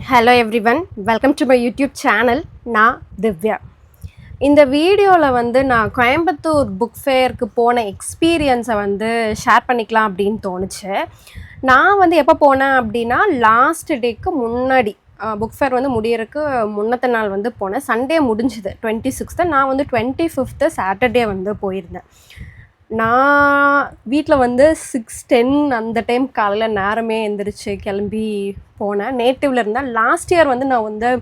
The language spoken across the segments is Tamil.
Hello everyone, welcome to my YouTube channel. நான் திவ்யா. இந்த வீடியோவில் நான் கோயம்புத்தூர் புக் ஃபேருக்கு போன எக்ஸ்பீரியன்ஸை ஷேர் பண்ணிக்கலாம் அப்படின்னு தோணுச்சு. நான் எப்போ போனேன் அப்படின்னா, லாஸ்ட் டேக்கு முன்னாடி புக் ஃபேர் முடியறதுக்கு முன்னத்த நாள் போனேன். சண்டே முடிஞ்சுது 26. நான் 25 சாட்டர்டே போயிருந்தேன். நான் வீட்டில் 6:10 அந்த டைம் காலையில் நேரமே எழுந்திரிச்சு கிளம்பி போனேன். நேட்டிவில் இருந்தேன். லாஸ்ட் இயர் நான்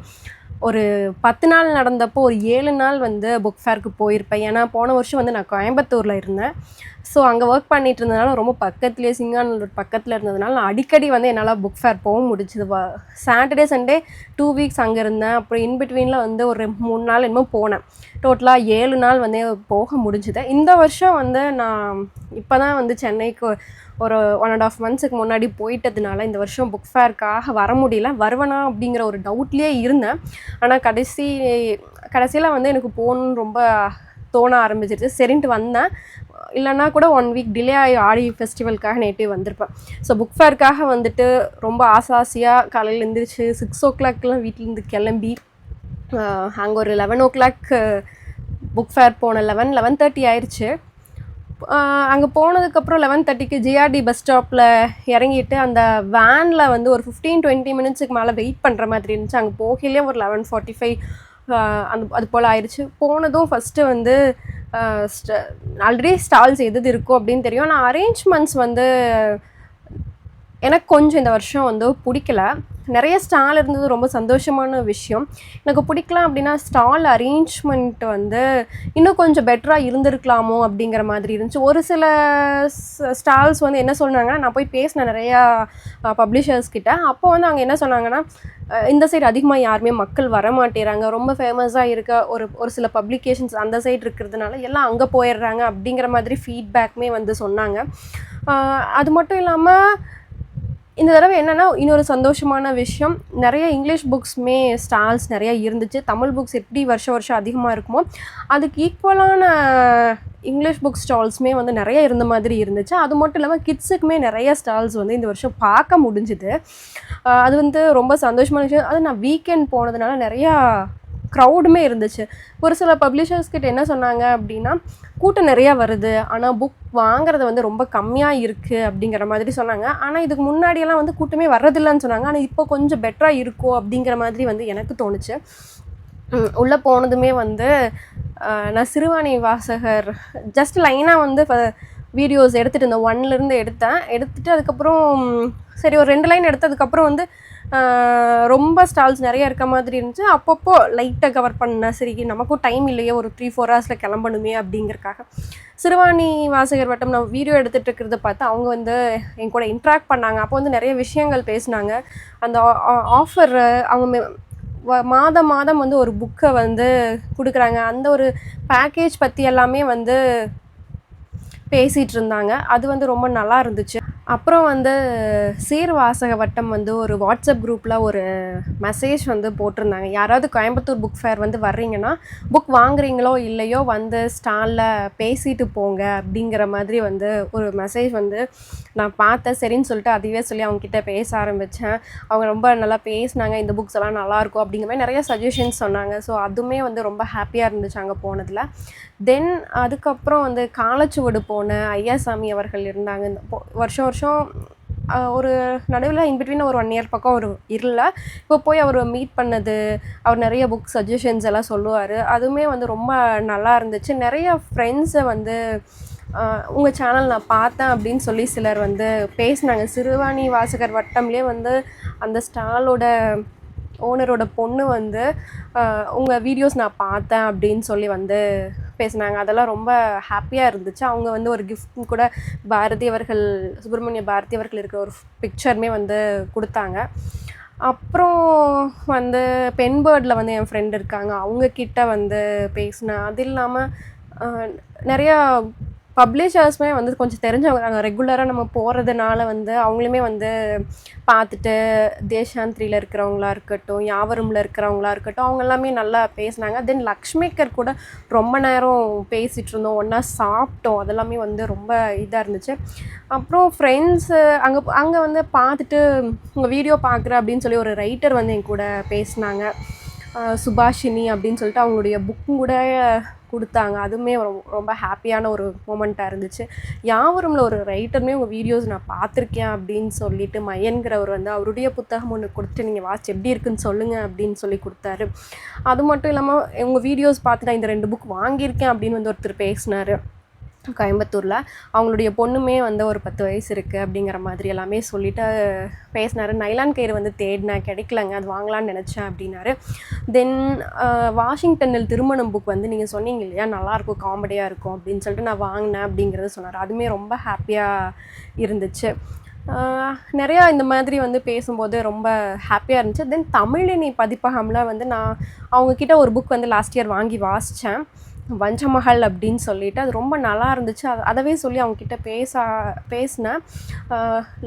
ஒரு 10 நாள் நடந்தப்போ ஒரு 7 நாள் புக் ஃபேருக்கு போயிருப்பேன். ஏன்னா போன வருஷம் நான் கோயம்புத்தூரில் இருந்தேன். ஸோ அங்கே ஒர்க் பண்ணிகிட்டு இருந்ததுனால ரொம்ப பக்கத்துலேயே சிங்கானூர் பக்கத்தில் இருந்ததுனால நான் அடிக்கடி என்னால் புக் ஃபேர் போக முடிச்சுது. சாட்டர்டே சண்டே 2 வீக்ஸ் அங்கே இருந்தேன். அப்புறம் இன்பிட்வீனில் ஒரு 3 நாள் என்னமோ போனேன். டோட்டலாக 7 நாள் போக முடிஞ்சுது. இந்த வருஷம் நான் இப்போ தான் சென்னைக்கு ஒரு 1.5 months முன்னாடி போயிட்டதுனால இந்த வருஷம் புக் ஃபேருக்காக வர முடியல. வருவேனா அப்படிங்கிற ஒரு டவுட்லேயே இருந்தேன். ஆனால் கடைசியில் எனக்கு போகணுன்னு ரொம்ப தோண ஆரம்பிச்சிருச்சு. சரின்ட்டு வந்தேன். இல்லைன்னா கூட 1 வீக் டிலே ஆகி ஆடி ஃபெஸ்டிவலுக்காக நேற்று வந்திருப்பேன். ஸோ புக் ஃபேருக்காக ரொம்ப ஆசையாக காலையில் எழுந்திரிச்சு 6 o'clockலாம் வீட்டிலேருந்து கிளம்பி அங்கே ஒரு 11 o'clock புக் ஃபேர் போனேன். 11:30 ஆயிடுச்சு. அங்கே போனதுக்கப்புறம் 11:30க்கு ஜிஆர்டி பஸ் ஸ்டாப்பில் இறங்கிட்டு அந்த வேனில் ஒரு 15-20 minutesக்கு மேலே வெயிட் பண்ணுற மாதிரி இருந்துச்சு. அங்கே போகலையே ஒரு 11:45 அது போல் ஆயிடுச்சு. போனதும் ஃபஸ்ட்டு ஆல்ரெடி ஸ்டால்ஸ் எது இருக்கும் அப்படின்னு தெரியும். ஆனால் அரேஞ்ச்மெண்ட்ஸ் எனக்கு கொஞ்சம் இந்த வருஷம் பிடிக்கல. நிறைய ஸ்டால் இருந்தது ரொம்ப சந்தோஷமான விஷயம். எனக்கு பிடிக்கலாம் அப்படின்னா ஸ்டால் அரேஞ்ச்மெண்ட் இன்னும் கொஞ்சம் பெட்டராக இருந்திருக்கலாமோ அப்படிங்கிற மாதிரி இருந்துச்சு. ஒரு சில ஸ்டால்ஸ் என்ன சொன்னாங்கன்னா, நான் போய் பேசினேன் நிறையா பப்ளிஷர்ஸ் கிட்ட. அப்போ அங்கே என்ன சொன்னாங்கன்னா, இந்த சைடு அதிகமாக யாருமே மக்கள் வர மாட்டேறாங்க, ரொம்ப ஃபேமஸாக இருக்க ஒரு சில பப்ளிகேஷன்ஸ் அந்த சைடு இருக்கிறதுனால எல்லாம் அங்கே போயிடுறாங்க அப்படிங்கிற மாதிரி ஃபீட்பேக்குமே சொன்னாங்க. அது மட்டும் இல்லாமல் இந்த தடவை என்னென்னா இன்னொரு சந்தோஷமான விஷயம், நிறைய இங்கிலீஷ் புக்ஸுமே ஸ்டால்ஸ் நிறையா இருந்துச்சு. தமிழ் புக்ஸ் எப்படி வருஷம் அதிகமாக இருக்குமோ அதுக்கு ஈக்குவலான இங்கிலீஷ் புக் ஸ்டால்ஸுமே நிறைய இருந்த மாதிரி இருந்துச்சு. அது மட்டும் இல்லாமல் கிட்ஸுக்குமே நிறைய ஸ்டால்ஸ் இந்த வருஷம் பார்க்க முடிஞ்சுது. அது ரொம்ப சந்தோஷமான விஷயம். அது நான் வீக்கெண்ட் போனதுனால நிறையா க்ரௌடுமே இருந்துச்சு. ஒரு சில பப்ளிஷர்ஸ்கிட்ட என்ன சொன்னாங்க அப்படின்னா, கூட்டம் நிறையா வருது, ஆனால் புக் வாங்குறது ரொம்ப கம்மியாக இருக்குது அப்படிங்கிற மாதிரி சொன்னாங்க. ஆனால் இதுக்கு முன்னாடியெல்லாம் கூட்டமே வர்றதில்லைன்னு சொன்னாங்க. ஆனால் இப்போ கொஞ்சம் பெட்டராக இருக்கும் அப்படிங்கிற மாதிரி எனக்கு தோணுச்சு. உள்ளே போனதுமே நான் சிறுவாணி வாசகர் ஜஸ்ட் லைனாக வீடியோஸ் எடுத்துகிட்டு இருந்தேன். 1லேருந்து எடுத்துகிட்டு அதுக்கப்புறம் சரி ஒரு 2 லைன் எடுத்ததுக்கப்புறம் ரொம்ப ஸ்டால்ஸ் நிறைய இருக்க மாதிரி இருந்துச்சு. அப்பப்போ லைட்டாக கவர் பண்ணேன். சரி நமக்கும் டைம் இல்லையே, ஒரு 3-4 hours கிளம்பணுமே அப்படிங்கிறக்காக. சிறுவாணி வாசகர் வட்டம் நான் வீடியோ எடுத்துகிட்டு இருக்கிறத பார்த்து அவங்க என் கூட இன்ட்ராக்ட் பண்ணாங்க. அப்போ நிறைய விஷயங்கள் பேசினாங்க. அந்த ஆஃபர் அவங்க மாதம் ஒரு புக்கை கொடுக்குறாங்க. அந்த ஒரு பேக்கேஜ் பற்றி எல்லாமே பேசிகிட்டு இருந்தாங்க. அது ரொம்ப நல்லா இருந்துச்சு. அப்புறம் சீர்வாசக வட்டம் ஒரு வாட்ஸ்அப் குரூப்பில் ஒரு மெசேஜ் போட்டிருந்தாங்க. யாராவது கோயம்புத்தூர் புக் ஃபேர் வர்றீங்கன்னா புக் வாங்குறீங்களோ இல்லையோ ஸ்டாலில் பேசிட்டு போங்க அப்படிங்கிற மாதிரி ஒரு மெசேஜ் நான் பார்த்தேன். சரின்னு சொல்லிட்டு அதுவே சொல்லி அவங்கக்கிட்ட பேச ஆரம்பித்தேன். அவங்க ரொம்ப நல்லா பேசினாங்க. இந்த புக்ஸ் எல்லாம் நல்லாயிருக்கும் அப்படிங்கிற மாதிரி நிறைய சஜஷன்ஸ் சொன்னாங்க. ஸோ அதுவுமே ரொம்ப ஹாப்பியாக இருந்துச்சு அங்கே போனதில். தென் அதுக்கப்புறம் காலச்சுவடு போன ஐயாசாமி அவர்கள் இருந்தாங்க. இந்த வருஷம் ஒரு நடுவில் இன்பிட்வீன் ஒரு 1 year பக்கம் அவர் இல்லை. இப்போ போய் அவர் மீட் பண்ணது, அவர் நிறைய புக் சஜஷன்ஸ் எல்லாம் சொல்லுவார். அதுவுமே ரொம்ப நல்லா இருந்துச்சு. நிறைய ஃப்ரெண்ட்ஸை உங்கள் சேனல் நான் பார்த்தேன் அப்படின்னு சொல்லி சிலர் பேசினாங்க. சிறுவாணி வாசகர் வட்டம்லேயே அந்த ஸ்டாலோட ஓனரோட பொண்ணு உங்கள் வீடியோஸ் நான் பார்த்தேன் அப்படின்னு சொல்லி பேசினாங்க. அதெல்லாம் ரொம்ப ஹாப்பியாக இருந்துச்சு. அவங்க ஒரு கிஃப்ட் கூட சுப்பிரமணிய பாரதி அவர்கள் இருக்கிற ஒரு பிக்சருமே கொடுத்தாங்க. அப்புறம் பென்பேர்டில் என் ஃப்ரெண்ட் இருக்காங்க, அவங்கக்கிட்ட பேசினேன். அது இல்லாமல் நிறையா பப்ளிஷர்ஸுமே வந்து கொஞ்சம் தெரிஞ்சவங்க, ரெகுலராக நம்ம போகிறதுனால வந்து அவங்களுமே வந்து பார்த்துட்டு, தேஷாந்திரியில் இருக்கிறவங்களா இருக்கட்டும், யாவரும்ல இருக்கிறவங்களா இருக்கட்டும், அவங்க எல்லாமே நல்லா பேசினாங்க. தென் லக்ஷ்மிகர் கூட ரொம்ப நேரம் பேசிகிட்டு இருந்தோம், ஒன்றா சாப்பிட்டோம். அதெல்லாமே வந்து ரொம்ப இதாக இருந்துச்சு. அப்புறம் ஃப்ரெண்ட்ஸு அங்கே வந்து பார்த்துட்டு உங்கள் வீடியோ பார்க்குறேன் அப்படின்னு சொல்லி ஒரு ரைட்டர் வந்து என் கூட பேசினாங்க. சுபாஷினி அப்படின்னு சொல்லிட்டு அவங்களுடைய புக்கும் கூட கொடுத்தாங்க. அதுவுமே ரொம்ப ஹாப்பியான ஒரு மூமெண்ட்டாக இருந்துச்சு. யாவரும்ல ஒரு ரைட்டருமே உங்கள் வீடியோஸ் நான் பார்த்துருக்கேன் அப்படின்னு சொல்லிட்டு மயன்கிறவர் வந்து அவருடைய புத்தகம் ஒன்று கொடுத்துட்டு நீங்கள் வாட்ச் எப்படி இருக்குன்னு சொல்லுங்கள் அப்படின்னு சொல்லி கொடுத்தாரு. அது மட்டும் இல்லாமல் உங்கள் வீடியோஸ் பார்த்து நான் இந்த 2 புக் வாங்கியிருக்கேன் அப்படின்னு வந்து ஒருத்தர் பேசினார் கோயம்புத்தூரில். அவங்களுடைய பொண்ணுமே வந்து ஒரு 10 வயசு இருக்குது அப்படிங்கிற மாதிரி எல்லாமே சொல்லிவிட்டு பேசினார். நைலான் கயிறு வந்து தேடினேன், கிடைக்கலங்க, அது வாங்கலான்னு நினச்சேன் அப்படின்னாரு. தென் வாஷிங்டனில் திருமணம் புக் வந்து நீங்கள் சொன்னீங்க இல்லையா, நல்லாயிருக்கும், காமெடியாக இருக்கும் அப்படின்னு சொல்லிட்டு நான் வாங்கினேன் அப்படிங்கிறத சொன்னார். அதுவுமே ரொம்ப ஹாப்பியாக இருந்துச்சு. நிறையா இந்த மாதிரி வந்து பேசும்போது ரொம்ப ஹாப்பியாக இருந்துச்சு. தென் தமிழினி பதிப்பகமில் வந்து நான் அவங்கக்கிட்ட ஒரு புக் வந்து லாஸ்ட் இயர் வாங்கி வாசித்தேன், வஞ்சமகள் அப்படின்னு சொல்லிட்டு. அது ரொம்ப நல்லா இருந்துச்சு. அதவே சொல்லி அவங்கக்கிட்ட பேசினேன்.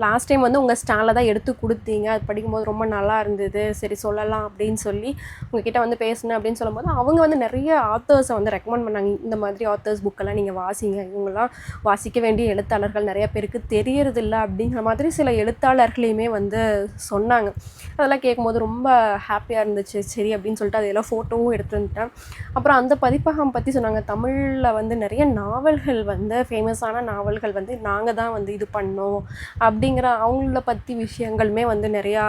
லாஸ்ட் டைம் வந்து உங்கள் ஸ்டாலில் தான் எடுத்து கொடுத்தீங்க, அது படிக்கும்போது ரொம்ப நல்லா இருந்தது, சரி சொல்லலாம் அப்படின்னு சொல்லி உங்ககிட்ட வந்து பேசினேன் அப்படின்னு சொல்லும்போது அவங்க வந்து நிறைய ஆத்தர்ஸை வந்து ரெக்கமெண்ட் பண்ணாங்க. இந்த மாதிரி ஆத்தர்ஸ் புக்கெல்லாம் நீங்கள் வாசிங்க, இவங்கெல்லாம் வாசிக்க வேண்டிய எழுத்தாளர்கள் நிறைய பேருக்கு தெரியறதில்ல அப்படிங்கிற மாதிரி சில எழுத்தாளர்களையுமே வந்து சொன்னாங்க. அதெல்லாம் கேட்கும்போது ரொம்ப ஹாப்பியாக இருந்துச்சு. சரி அப்படின்னு சொல்லிட்டு அதெல்லாம் ஃபோட்டோவும் எடுத்து வந்துட்டேன். அப்புறம் அந்த பதிப்பகம் பற்றி சொன்னாங்க. தமிழில் வந்து நிறைய நாவல்கள் வந்து ஃபேமஸான நாவல்கள் வந்து நாங்கள் தான் வந்து இது பண்ணோம் அப்படிங்கிற அவங்கள பற்றி விஷயங்களுமே வந்து நிறையா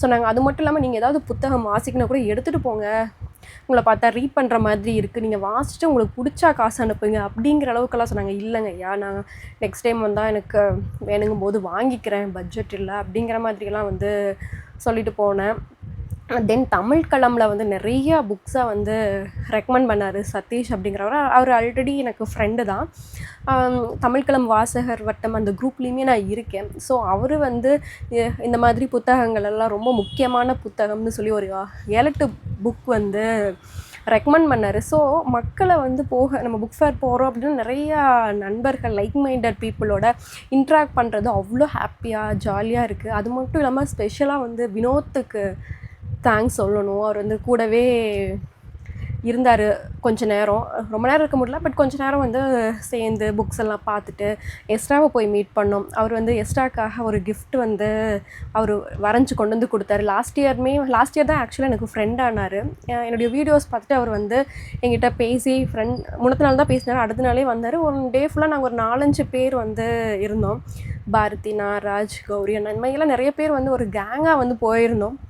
சொன்னாங்க. அது மட்டும் இல்லாமல் நீங்கள் ஏதாவது புத்தகம் வாசிக்கணும் கூட எடுத்துகிட்டு போங்க, உங்களை பார்த்தா ரீட் பண்ணுற மாதிரி இருக்குது, நீங்கள் வாசிச்சுட்டு உங்களுக்கு பிடிச்சா காசு அனுப்புங்க அப்படிங்கிற அளவுக்கெல்லாம் சொன்னாங்க. இல்லைங்க ஐயா, நான் நெக்ஸ்ட் டைம் வந்தால் எனக்கு வேணுங்கும் போது வாங்கிக்கிறேன், பட்ஜெட் இல்லை அப்படிங்கிற மாதிரிலாம் வந்து சொல்லிட்டு போனேன். தென் தமிழ் களமில் வந்து நிறைய புக்ஸை வந்து ரெக்கமெண்ட் பண்ணார் சதீஷ் அப்படிங்கிறவர். அவர் ஆல்ரெடி எனக்கு ஃப்ரெண்டு தான். தமிழ்களம் வாசகர் வட்டம் அந்த குரூப்லேயுமே நான் இருக்கேன். ஸோ அவர் வந்து இந்த மாதிரி புத்தகங்கள் எல்லாம் ரொம்ப முக்கியமான புத்தகம்னு சொல்லி ஒரு 7-8 புக் வந்து ரெக்கமெண்ட் பண்ணார். ஸோ மக்களை வந்து நம்ம புக் ஃபேர் போகிறோம் அப்படின்னா நிறையா நண்பர்கள், லைக் மைண்டட் பீப்புளோட இன்ட்ராக்ட் பண்ணுறது அவ்வளோ ஹாப்பியாக ஜாலியாக இருக்குது. அது மட்டும் இல்லாமல் ஸ்பெஷலாக வந்து வினோத்துக்கு தேங்க்ஸ் சொல்லணும். அவர் வந்து கூடவே இருந்தார் கொஞ்ச நேரம், ரொம்ப நேரம் இருக்க முடியல, பட் கொஞ்ச நேரம் வந்து சேர்ந்து புக்ஸ் எல்லாம் பார்த்துட்டு எஸ்ட்ராவை போய் மீட் பண்ணோம். அவர் வந்து எஸ்ட்ராக்காக ஒரு கிஃப்ட் வந்து அவர் வரைஞ்சி கொண்டு வந்து கொடுத்தாரு. லாஸ்ட் இயர் தான் ஆக்சுவலாக எனக்கு ஃப்ரெண்ட் ஆனார். என்னுடைய வீடியோஸ் பார்த்துட்டு அவர் வந்து எங்கிட்ட பேசி முன்னத்த நாள் தான் பேசினார், அடுத்த நாளே வந்தார். 1 டே ஃபுல்லாக நாங்கள் ஒரு 4-5 பேர் வந்து இருந்தோம். பாரதி, நாராஜ், கௌரி அண்ணா, இந்த மாதிரிலாம் நிறைய பேர் வந்து ஒரு கேங்காக வந்து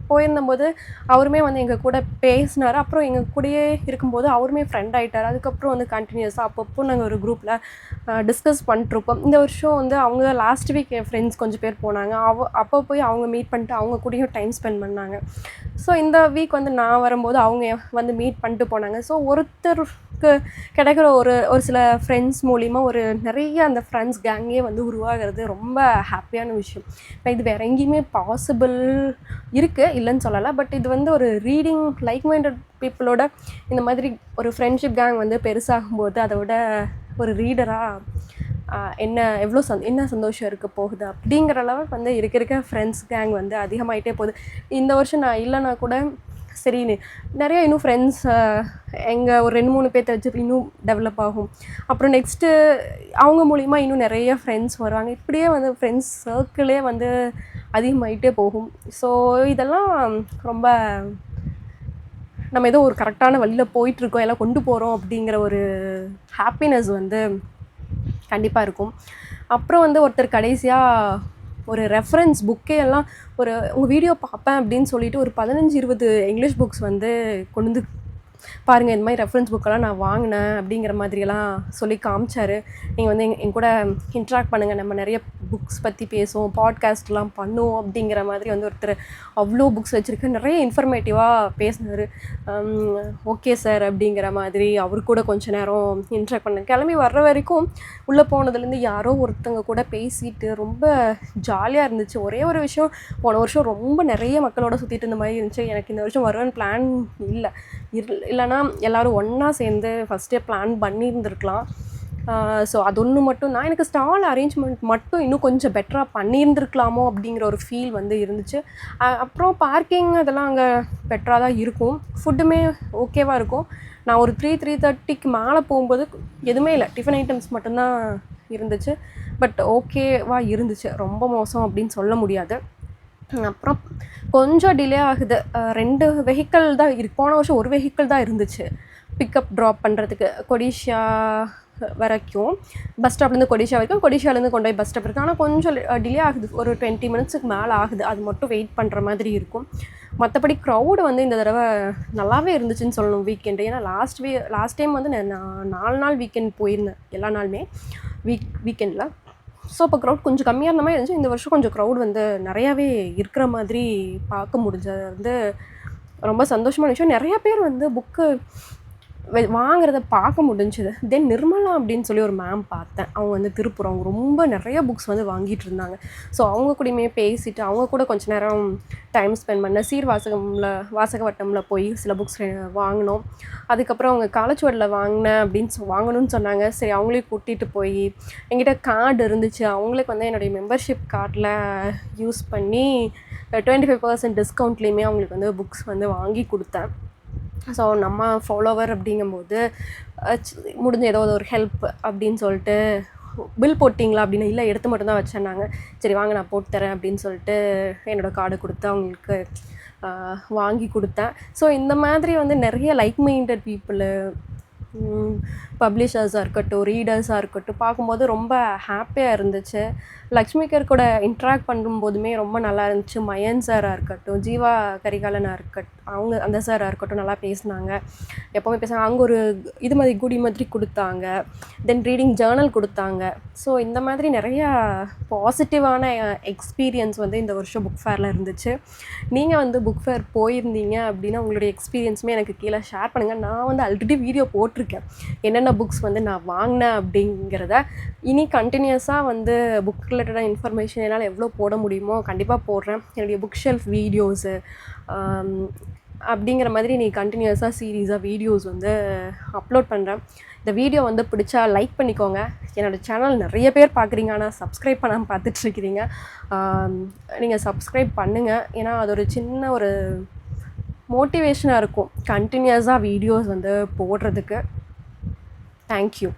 போயிருந்தபோது அவருமே வந்து எங்கள் கூட பேசினார். அப்புறம் எங்கள் கூடயே இருக்கும்போது அவருமே ஃப்ரெண்ட் ஆகிட்டார். அதுக்கப்புறம் வந்து கண்டினியூஸாக அப்பப்போ நாங்கள் ஒரு குரூப்பில் டிஸ்கஸ் பண்ணிட்டுருப்போம். இந்த வருஷம் வந்து அவங்க லாஸ்ட் வீக் என் ஃப்ரெண்ட்ஸ் கொஞ்சம் பேர் போனாங்க. அப்போ போய் அவங்க மீட் பண்ணிட்டு அவங்க கூடயும் டைம் ஸ்பெண்ட் பண்ணாங்க. ஸோ இந்த வீக் வந்து நான் வரும்போது அவங்க வந்து மீட் பண்ணிட்டு போனாங்க. ஸோ ஒருத்தருக்கு கிடைக்கிற ஒரு சில ஃப்ரெண்ட்ஸ் மூலிமா நிறைய அந்த ஃப்ரெண்ட்ஸ் கேங்கே வந்து உருவாகிறது ரொம்ப ஹாப்பியான விஷயம். இப்போ இது வேறு எங்கேயுமே பாசிபிள் இருக்குது, இல்லைன்னு சொல்லலை. பட் இது வந்து ஒரு ரீடிங் லைக் மைண்டட் பீப்புளோட இந்த மாதிரி ஒரு ஃப்ரெண்ட்ஷிப் கேங் வந்து பெருசாகும்போது அதை விட ஒரு ரீடராக என்ன சந்தோஷம் இருக்க போகுது அப்படிங்கிற அளவுக்கு வந்து இருக்க ஃப்ரெண்ட்ஸ் கேங் வந்து அதிகமாகிட்டே போகுது. இந்த வருஷம் நான் இல்லைன்னா கூட சரி நிறைய இன்னும் ஃப்ரெண்ட்ஸ் எங்கள் ஒரு 2-3 பேர்த்த வச்சு இன்னும் டெவலப் ஆகும். அப்புறம் நெக்ஸ்ட்டு அவங்க மூலிமா இன்னும் நிறைய ஃப்ரெண்ட்ஸ் வருவாங்க. இப்படியே வந்து ஃப்ரெண்ட்ஸ் சர்க்கிளே வந்து அதிகமாகிட்டே போகும். ஸோ இதெல்லாம் ரொம்ப நம்ம ஏதோ ஒரு கரெக்டான வழியில் போயிட்டுருக்கோம், எல்லாம் கொண்டு போகிறோம் அப்படிங்கிற ஒரு ஹாப்பினஸ் வந்து கண்டிப்பாக இருக்கும். அப்புறம் வந்து ஒருத்தர் கடைசியாக ஒரு ரெஃபரன்ஸ் புக்கே எல்லாம் உங்கள் வீடியோ பார்ப்பேன் அப்படின்னு சொல்லிட்டு ஒரு 15-20 இங்கிலீஷ் புக்ஸ் வந்து கொண்டு வந்து பாருங்கள், இந்த மாதிரி ரெஃபரன்ஸ் புக்கெல்லாம் நான் வாங்கினேன் அப்படிங்கிற மாதிரியெல்லாம் சொல்லி காமிச்சார். நீங்கள் வந்து என் கூட இன்ட்ராக்ட் பண்ணுங்கள், நம்ம நிறைய புக்ஸ் பற்றி பேசுவோம், பாட்காஸ்ட்லாம் பண்ணுவோம் அப்படிங்கிற மாதிரி வந்து ஒருத்தர் அவ்வளோ புக்ஸ் வச்சுருக்கு, நிறைய இன்ஃபர்மேட்டிவாக பேசினார். ஓகே சார் அப்படிங்கிற மாதிரி அவர் கூட கொஞ்சம் நேரம் இன்ட்ராக்ட் பண்ணேன். கிளம்பி வர்ற வரைக்கும் உள்ளே போனதுலேருந்து யாரோ ஒருத்தங்க கூட பேசிட்டு ரொம்ப ஜாலியாக இருந்துச்சு. ஒரே ஒரு விஷயம், போன வருஷம் ரொம்ப நிறைய மக்களோட சுற்றிட்டு இருந்த மாதிரி இருந்துச்சு. எனக்கு இந்த வருஷம் வருவேன்னு பிளான் இல்லைன்னா எல்லோரும் ஒன்றா சேர்ந்து ஃபஸ்ட்டே பிளான் பண்ணியிருந்துருக்கலாம். ஸோ அது ஒன்று மட்டும் தான். எனக்கு ஸ்டால் அரேஞ்ச்மெண்ட் மட்டும் இன்னும் கொஞ்சம் பெட்டராக பண்ணியிருந்துருக்கலாமோ அப்படிங்கிற ஒரு ஃபீல் வந்து இருந்துச்சு. அப்புறம் பார்க்கிங் அதெல்லாம் அங்கே பெட்டராக தான் இருக்கும். ஃபுட்டுமே ஓகேவாக இருக்கும். நான் ஒரு 3:30க்கு மேலே போகும்போது எதுவுமே இல்லை, டிஃபன் ஐட்டம்ஸ் மட்டும்தான் இருந்துச்சு. பட் ஓகேவாக இருந்துச்சு, ரொம்ப மோசம் அப்படின்னு சொல்ல முடியாது. அப்புறம் கொஞ்சம் டிலே ஆகுது. 2 வெஹிக்கிள் தான் போன வருஷம் ஒரு வெஹிக்கிள் தான் இருந்துச்சு பிக்கப் ட்ராப் பண்ணுறதுக்கு. கொடிஷா வரைக்கும், பஸ் ஸ்டாப்லேருந்து கொடிஷா வரைக்கும், கொடிஷாலேருந்து கொண்டு போய் பஸ் ஸ்டாப் இருக்குது. ஆனால் கொஞ்சம் டிலே ஆகுது, ஒரு 20 மினிட்ஸுக்கு மேலே ஆகுது. அது மட்டும் வெயிட் பண்ணுற மாதிரி இருக்கும். மற்றபடி க்ரௌடு வந்து இந்த தடவை நல்லாவே இருந்துச்சுன்னு சொல்லணும் வீக்கெண்டு. ஏன்னா லாஸ்ட் டைம் வந்து நான் 4 நாள் வீக்கெண்ட் போயிருந்தேன், எல்லா நாளுமே வீக்கெண்டில். ஸோ அப்போ க்ரௌட் கொஞ்சம் கம்மியாக இருந்த மாதிரி இருந்துச்சு. இந்த வருஷம் கொஞ்சம் க்ரௌட் வந்து நிறையாவே இருக்கிற மாதிரி பார்க்க முடிஞ்சது. வந்து ரொம்ப சந்தோஷமான விஷயம். நிறையா பேர் வந்து புக்கு வாங்குறத பார்க்க முடிஞ்சுது. தென் நிர்மலா அப்படின்னு சொல்லி ஒரு மேம் பார்த்தேன். அவங்க வந்து திருப்பூர், அவங்க ரொம்ப நிறைய புக்ஸ் வந்து வாங்கிட்டு இருந்தாங்க. ஸோ அவங்க கூடயுமே பேசிவிட்டு அவங்க கூட கொஞ்ச நேரம் டைம் ஸ்பெண்ட் பண்ணேன். வாசகவட்டமில் போய் சில புக்ஸ் வாங்கினோம். அதுக்கப்புறம் அவங்க காலச்சுவடில் வாங்கினேன் அப்படின்னு வாங்கணும்னு சொன்னாங்க. சரி அவங்களையும் கூட்டிகிட்டு போய், என்கிட்ட கார்டு இருந்துச்சு, அவங்களுக்கு வந்து என்னுடைய மெம்பர்ஷிப் கார்டில் யூஸ் பண்ணி 25% டிஸ்கவுண்ட்லேயுமே அவங்களுக்கு வந்து புக்ஸ் வந்து வாங்கி கொடுத்தேன். ஸோ நம்ம ஃபாலோவர் அப்படிங்கும்போது முடிஞ்ச ஏதோ ஒரு ஹெல்ப் அப்படின்னு சொல்லிட்டு, பில் போட்டிங்களா அப்படின்னு, இல்லை எடுத்து மட்டும்தான் வச்சேன்னாங்க. சரி வாங்க நான் போட்டு தரேன் அப்படின்னு சொல்லிட்டு என்னோடய கார்டு கொடுத்து அவங்களுக்கு வாங்கி கொடுத்தேன். ஸோ இந்த மாதிரி வந்து நிறைய லைக் மைண்டட் பீப்புளு, பப்ளிஷர்ஸாக இருக்கட்டும், ரீடர்ஸாக இருக்கட்டும், பார்க்கும்போது ரொம்ப ஹாப்பியாக இருந்துச்சு. லக்ஷ்மிகர் கூட இன்ட்ராக்ட் பண்ணும்போதுமே ரொம்ப நல்லா இருந்துச்சு. மயன் சாராக இருக்கட்டும், ஜீவா கரிகாலனாக இருக்கட்டும், அவங்க அந்த சாராக இருக்கட்டும் நல்லா பேசினாங்க. எப்போவுமே பேசுனாங்க. அங்கே ஒரு இது மாதிரி குடி மாதிரி கொடுத்தாங்க. தென் ரீடிங் ஜேர்னல் கொடுத்தாங்க. ஸோ இந்த மாதிரி நிறையா பாசிட்டிவான எக்ஸ்பீரியன்ஸ் வந்து இந்த வருஷம் புக் ஃபேரில் இருந்துச்சு. நீங்கள் வந்து புக் ஃபேர் போயிருந்தீங்க அப்படின்னா உங்களுடைய எக்ஸ்பீரியன்ஸுமே எனக்கு கீழே ஷேர் பண்ணுங்கள். நான் வந்து ஆல்ரெடி வீடியோ போட்டிருக்கேன், என்னென்ன புக்ஸ் வந்து நான் வாங்கினேன் அப்படிங்கிறத. இனி கண்டினியூஸாக வந்து புக் ரிலேட்டடாக இன்ஃபர்மேஷன் என்னால் எவ்வளோ போட முடியுமோ கண்டிப்பாக போடுறேன். என்னுடைய புக் ஷெல்ஃப் வீடியோஸு அப்படிங்கிற மாதிரி நீ கண்டினியூஸாக சீரீஸாக வீடியோஸ் வந்து அப்லோட் பண்ணுறேன். இந்த வீடியோ வந்து பிடிச்சா லைக் பண்ணிக்கோங்க. என்னோடய சேனல் நிறைய பேர் பார்க்குறீங்க, ஆனால் சப்ஸ்கிரைப் பண்ணாமல் பார்த்துட்ருக்கிறீங்க. நீங்கள் சப்ஸ்கிரைப் பண்ணுங்கள். ஏன்னா அது ஒரு சின்ன ஒரு மோட்டிவேஷனாக இருக்கும் கண்டினியூஸாக வீடியோஸ் வந்து போடுறதுக்கு. தேங்க்யூ.